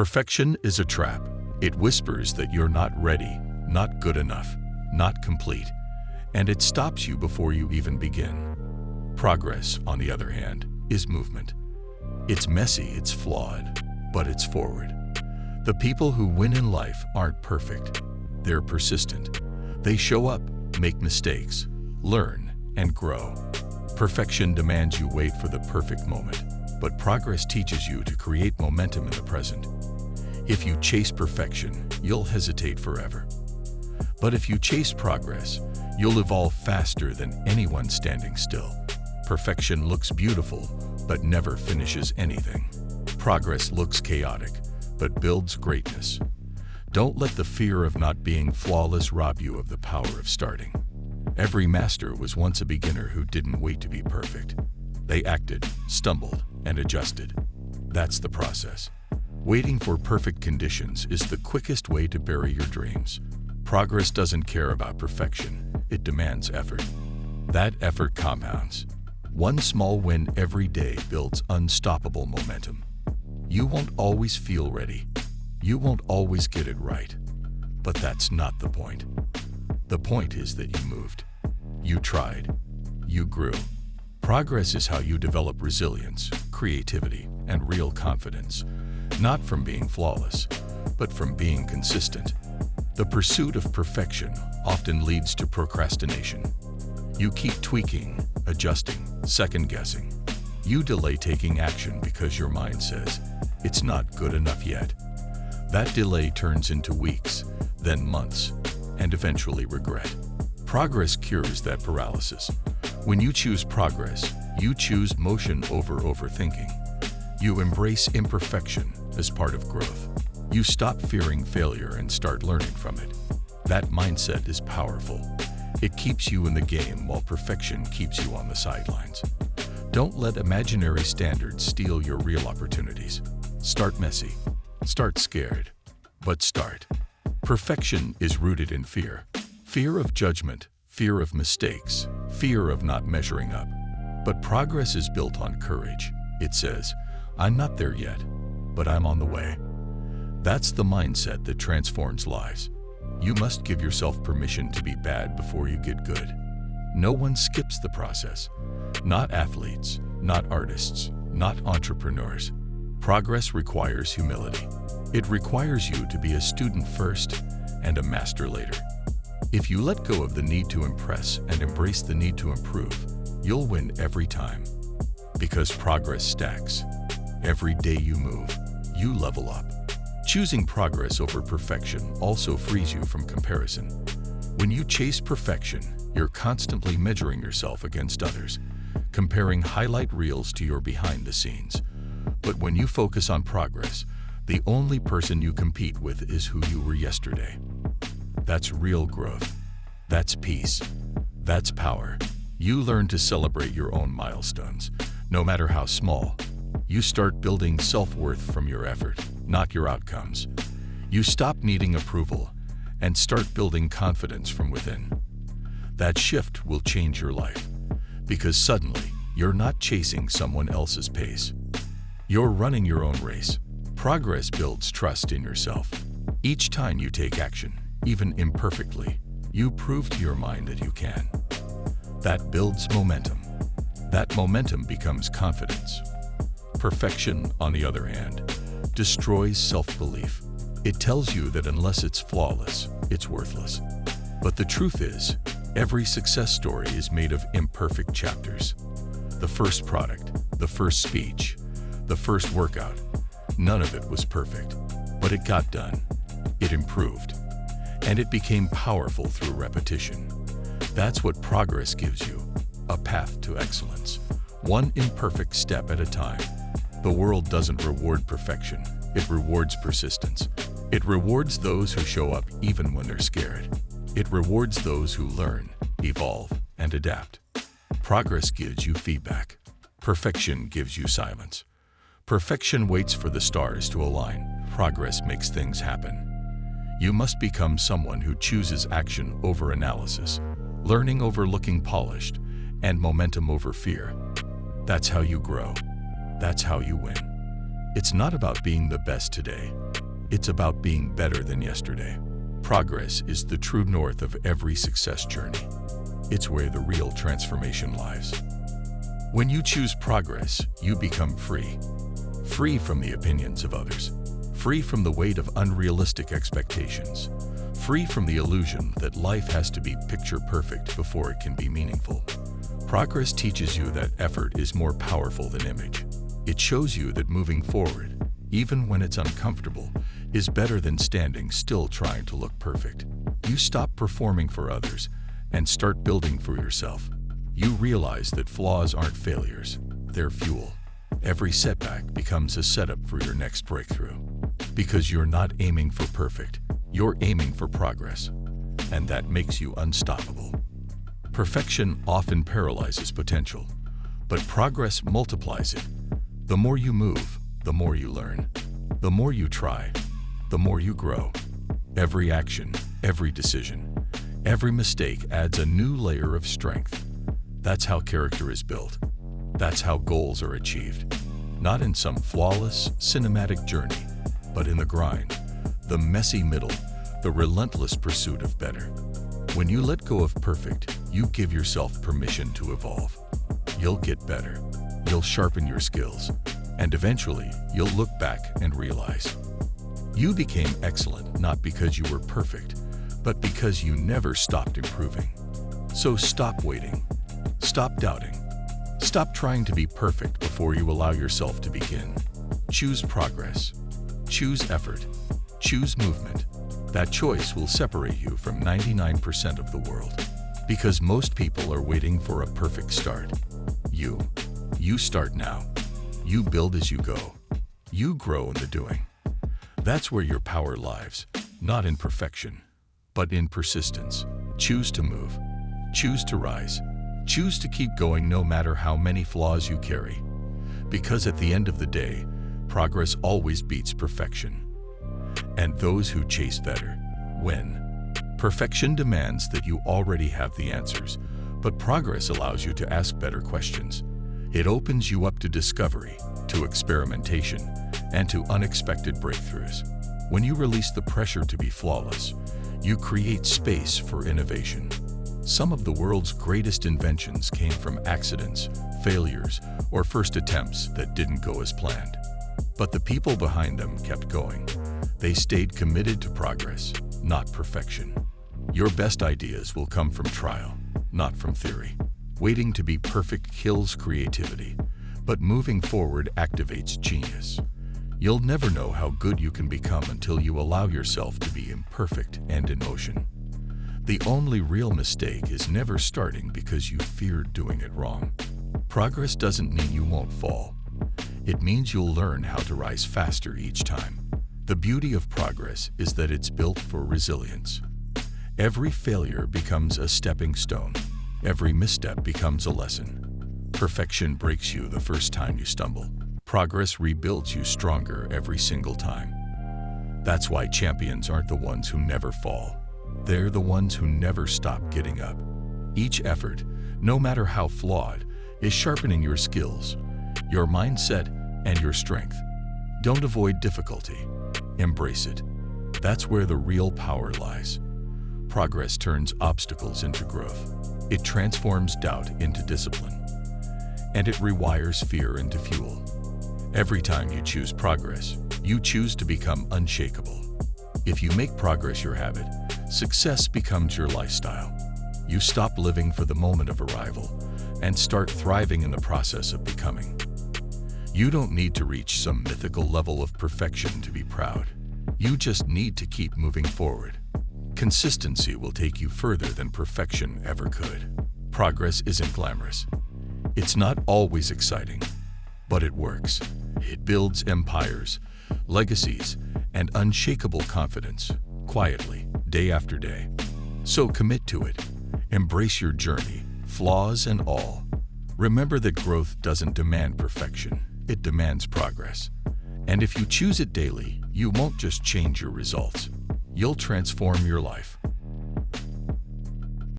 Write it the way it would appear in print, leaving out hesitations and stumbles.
Perfection is a trap. It whispers that you're not ready, not good enough, not complete, and it stops you before you even begin. Progress, on the other hand, is movement. It's messy, it's flawed, but it's forward. The people who win in life aren't perfect. They're persistent. They show up, make mistakes, learn, and grow. Perfection demands you wait for the perfect moment, but progress teaches you to create momentum in the present. If you chase perfection, you'll hesitate forever. But if you chase progress, you'll evolve faster than anyone standing still. Perfection looks beautiful, but never finishes anything. Progress looks chaotic, but builds greatness. Don't let the fear of not being flawless rob you of the power of starting. Every master was once a beginner who didn't wait to be perfect. They acted, stumbled, and adjusted. That's the process. Waiting for perfect conditions is the quickest way to bury your dreams. Progress doesn't care about perfection, it demands effort. That effort compounds. One small win every day builds unstoppable momentum. You won't always feel ready. You won't always get it right. But that's not the point. The point is that you moved. You tried. You grew. Progress is how you develop resilience, creativity, and real confidence. Not from being flawless, but from being consistent. The pursuit of perfection often leads to procrastination. You keep tweaking, adjusting, second-guessing. You delay taking action because your mind says, "It's not good enough yet." That delay turns into weeks, then months, and eventually regret. Progress cures that paralysis. When you choose progress, you choose motion over overthinking. You embrace imperfection as part of growth. You stop fearing failure and start learning from it. That mindset is powerful. It keeps you in the game while perfection keeps you on the sidelines. Don't let imaginary standards steal your real opportunities. Start messy. Start scared. But start. Perfection is rooted in fear. Fear of judgment, fear of mistakes, fear of not measuring up. But progress is built on courage. It says, "I'm not there yet, but I'm on the way." That's the mindset that transforms lives. You must give yourself permission to be bad before you get good. No one skips the process. Not athletes, not artists, not entrepreneurs. Progress requires humility. It requires you to be a student first and a master later. If you let go of the need to impress and embrace the need to improve, you'll win every time. Because progress stacks. Every day you move, you level up. Choosing progress over perfection also frees you from comparison. When you chase perfection, you're constantly measuring yourself against others, comparing highlight reels to your behind the scenes. But when you focus on progress, the only person you compete with is who you were yesterday. That's real growth. That's peace. That's power. You learn to celebrate your own milestones, no matter how small. You start building self-worth from your effort, not your outcomes. You stop needing approval and start building confidence from within. That shift will change your life, because suddenly you're not chasing someone else's pace. You're running your own race. Progress builds trust in yourself. Each time you take action, even imperfectly, you prove to your mind that you can. That builds momentum. That momentum becomes confidence. Perfection, on the other hand, destroys self-belief. It tells you that unless it's flawless, it's worthless. But the truth is, every success story is made of imperfect chapters. The first product, the first speech, the first workout, none of it was perfect. But it got done. It improved. And it became powerful through repetition. That's what progress gives you, a path to excellence. One imperfect step at a time. The world doesn't reward perfection, it rewards persistence. It rewards those who show up even when they're scared. It rewards those who learn, evolve, and adapt. Progress gives you feedback. Perfection gives you silence. Perfection waits for the stars to align. Progress makes things happen. You must become someone who chooses action over analysis, learning over looking polished, and momentum over fear. That's how you grow. That's how you win. It's not about being the best today. It's about being better than yesterday. Progress is the true north of every success journey. It's where the real transformation lies. When you choose progress, you become free. Free from the opinions of others. Free from the weight of unrealistic expectations. Free from the illusion that life has to be picture perfect before it can be meaningful. Progress teaches you that effort is more powerful than image. It shows you that moving forward, even when it's uncomfortable, is better than standing still trying to look perfect. You stop performing for others and start building for yourself. You realize that flaws aren't failures, they're fuel. Every setback becomes a setup for your next breakthrough. Because you're not aiming for perfect, you're aiming for progress. And that makes you unstoppable. Perfection often paralyzes potential, but progress multiplies it. The more you move, the more you learn. The more you try, the more you grow. Every action, every decision, every mistake adds a new layer of strength. That's how character is built. That's how goals are achieved. Not in some flawless, cinematic journey, but in the grind, the messy middle, the relentless pursuit of better. When you let go of perfect, you give yourself permission to evolve. You'll get better. You'll sharpen your skills. And eventually, you'll look back and realize you became excellent not because you were perfect, but because you never stopped improving. So stop waiting. Stop doubting. Stop trying to be perfect before you allow yourself to begin. Choose progress. Choose effort. Choose movement. That choice will separate you from 99% of the world. Because most people are waiting for a perfect start. You start now. You build as you go. You grow in the doing. That's where your power lies, not in perfection, but in persistence. Choose to move. Choose to rise. Choose to keep going no matter how many flaws you carry. Because at the end of the day, progress always beats perfection. And those who chase better win. Perfection demands that you already have the answers, but progress allows you to ask better questions. It opens you up to discovery, to experimentation, and to unexpected breakthroughs. When you release the pressure to be flawless, you create space for innovation. Some of the world's greatest inventions came from accidents, failures, or first attempts that didn't go as planned. But the people behind them kept going. They stayed committed to progress, not perfection. Your best ideas will come from trial, not from theory. Waiting to be perfect kills creativity, but moving forward activates genius. You'll never know how good you can become until you allow yourself to be imperfect and in motion. The only real mistake is never starting because you feared doing it wrong. Progress doesn't mean you won't fall. It means you'll learn how to rise faster each time. The beauty of progress is that it's built for resilience. Every failure becomes a stepping stone. Every misstep becomes a lesson. Perfection breaks you the first time you stumble. Progress rebuilds you stronger every single time. That's why champions aren't the ones who never fall. They're the ones who never stop getting up. Each effort, no matter how flawed, is sharpening your skills, your mindset, and your strength. Don't avoid difficulty. Embrace it. That's where the real power lies. Progress turns obstacles into growth. It transforms doubt into discipline. And it rewires fear into fuel. Every time you choose progress, you choose to become unshakable. If you make progress your habit, success becomes your lifestyle. You stop living for the moment of arrival and start thriving in the process of becoming. You don't need to reach some mythical level of perfection to be proud. You just need to keep moving forward. Consistency will take you further than perfection ever could. Progress isn't glamorous. It's not always exciting, but it works. It builds empires, legacies, and unshakable confidence, quietly, day after day. So commit to it. Embrace your journey, flaws and all. Remember that growth doesn't demand perfection, it demands progress. And if you choose it daily, you won't just change your results. You'll transform your life.